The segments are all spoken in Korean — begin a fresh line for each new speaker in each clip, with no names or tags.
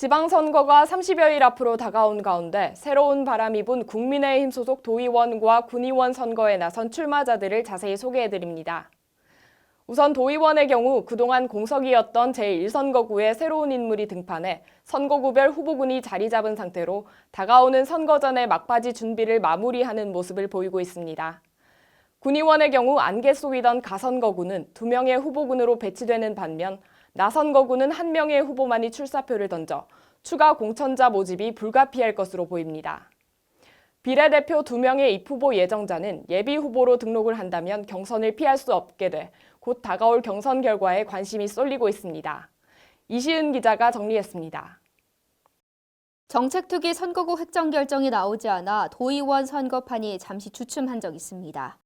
지방선거가 30여일 앞으로 다가온 가운데 새로운 바람이 분 국민의힘 소속 도의원과 군의원 선거에 나선 출마자들을 자세히 소개해드립니다. 우선 도의원의 경우 그동안 공석이었던 제1선거구에 새로운 인물이 등판해 선거구별 후보군이 자리 잡은 상태로 다가오는 선거 전의 막바지 준비를 마무리하는 모습을 보이고 있습니다. 군의원의 경우 안개 속이던 가선거구는 2명의 후보군으로 배치되는 반면 나선거구는 1명의 후보만이 출사표를 던져 추가 공천자 모집이 불가피할 것으로 보입니다. 비례대표 2명의 입후보 예정자는 예비후보로 등록을 한다면 경선을 피할 수 없게 돼 곧 다가올 경선 결과에 관심이 쏠리고 있습니다. 이시은 기자가 정리했습니다.
정책특위 선거구 획정 결정이 나오지 않아 도의원 선거판이 잠시 주춤한 적이 있습니다.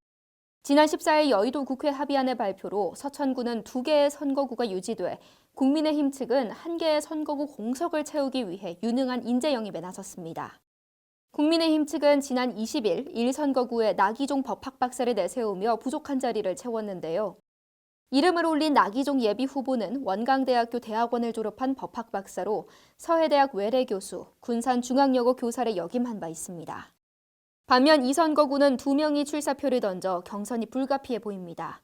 지난 14일 여의도 국회 합의안의 발표로 서천구는 2개의 선거구가 유지돼 국민의힘 측은 1개의 선거구 공석을 채우기 위해 유능한 인재 영입에 나섰습니다. 국민의힘 측은 지난 20일 1선거구에 나기종 법학박사를 내세우며 부족한 자리를 채웠는데요. 이름을 올린 나기종 예비후보는 원광대학교 대학원을 졸업한 법학박사로 서해대학 외래교수, 군산중앙여고 교사를 역임한 바 있습니다. 반면 이 선거구는 2명이 출사표를 던져 경선이 불가피해 보입니다.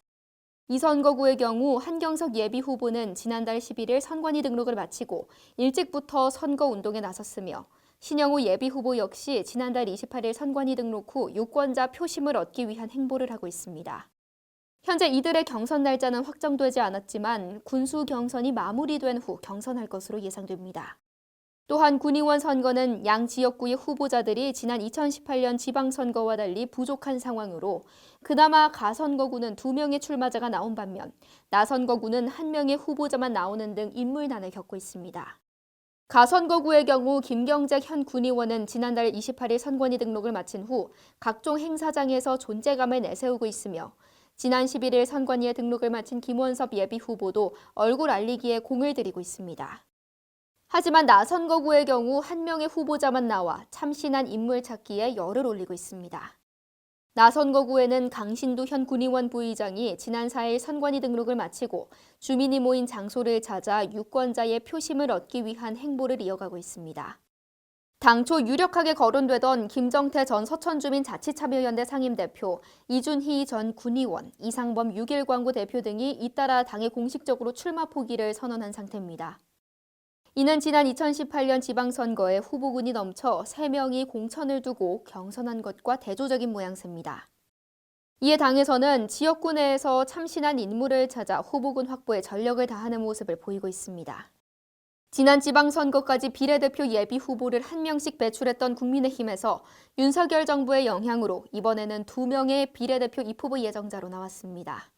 이 선거구의 경우 한경석 예비후보는 지난달 11일 선관위 등록을 마치고 일찍부터 선거운동에 나섰으며 신영우 예비후보 역시 지난달 28일 선관위 등록 후 유권자 표심을 얻기 위한 행보를 하고 있습니다. 현재 이들의 경선 날짜는 확정되지 않았지만 군수 경선이 마무리된 후 경선할 것으로 예상됩니다. 또한 군의원 선거는 양 지역구의 후보자들이 지난 2018년 지방선거와 달리 부족한 상황으로 그나마 가선거구는 2명의 출마자가 나온 반면 나선거구는 1명의 후보자만 나오는 등 인물난을 겪고 있습니다. 가선거구의 경우 김경재 현 군의원은 지난달 28일 선관위 등록을 마친 후 각종 행사장에서 존재감을 내세우고 있으며 지난 11일 선관위에 등록을 마친 김원섭 예비후보도 얼굴 알리기에 공을 들이고 있습니다. 하지만 나선거구의 경우 1명의 후보자만 나와 참신한 인물 찾기에 열을 올리고 있습니다. 나선거구에는 강신두 현 군의원 부의장이 지난 4일 선관위 등록을 마치고 주민이 모인 장소를 찾아 유권자의 표심을 얻기 위한 행보를 이어가고 있습니다. 당초 유력하게 거론되던 김정태 전 서천주민자치참여연대 상임대표, 이준희 전 군의원, 이상범 6.1광고 대표 등이 잇따라 당에 공식적으로 출마 포기를 선언한 상태입니다. 이는 지난 2018년 지방선거에 후보군이 넘쳐 3명이 공천을 두고 경선한 것과 대조적인 모양새입니다. 이에 당에서는 지역구 내에서 참신한 인물을 찾아 후보군 확보에 전력을 다하는 모습을 보이고 있습니다. 지난 지방선거까지 비례대표 예비후보를 1명씩 배출했던 국민의힘에서 윤석열 정부의 영향으로 이번에는 2명의 비례대표 입후보 예정자로 나왔습니다.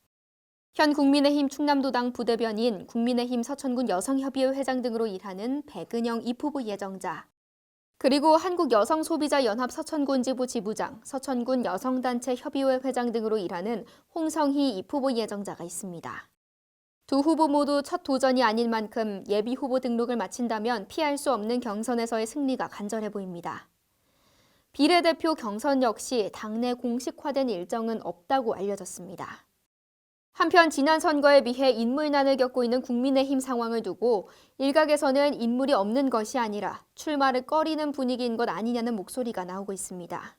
현 국민의힘 충남도당 부대변인, 국민의힘 서천군 여성협의회 회장 등으로 일하는 백은영 입후보 예정자, 그리고 한국여성소비자연합 서천군지부 지부장, 서천군 여성단체 협의회 회장 등으로 일하는 홍성희 입후보 예정자가 있습니다. 두 후보 모두 첫 도전이 아닌 만큼 예비후보 등록을 마친다면 피할 수 없는 경선에서의 승리가 간절해 보입니다. 비례대표 경선 역시 당내 공식화된 일정은 없다고 알려졌습니다. 한편 지난 선거에 비해 인물난을 겪고 있는 국민의힘 상황을 두고 일각에서는 인물이 없는 것이 아니라 출마를 꺼리는 분위기인 것 아니냐는 목소리가 나오고 있습니다.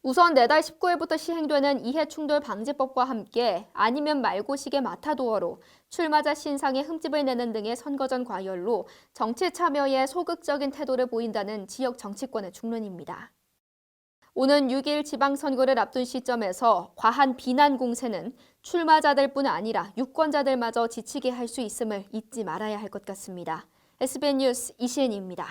우선 내달 19일부터 시행되는 이해충돌방지법과 함께 아니면 말고식의 마타도어로 출마자 신상에 흠집을 내는 등의 선거전 과열로 정치 참여에 소극적인 태도를 보인다는 지역 정치권의 중론입니다. 오는 6일 지방선거를 앞둔 시점에서 과한 비난 공세는 출마자들뿐 아니라 유권자들마저 지치게 할 수 있음을 잊지 말아야 할 것 같습니다. SBN 뉴스 이시은입니다.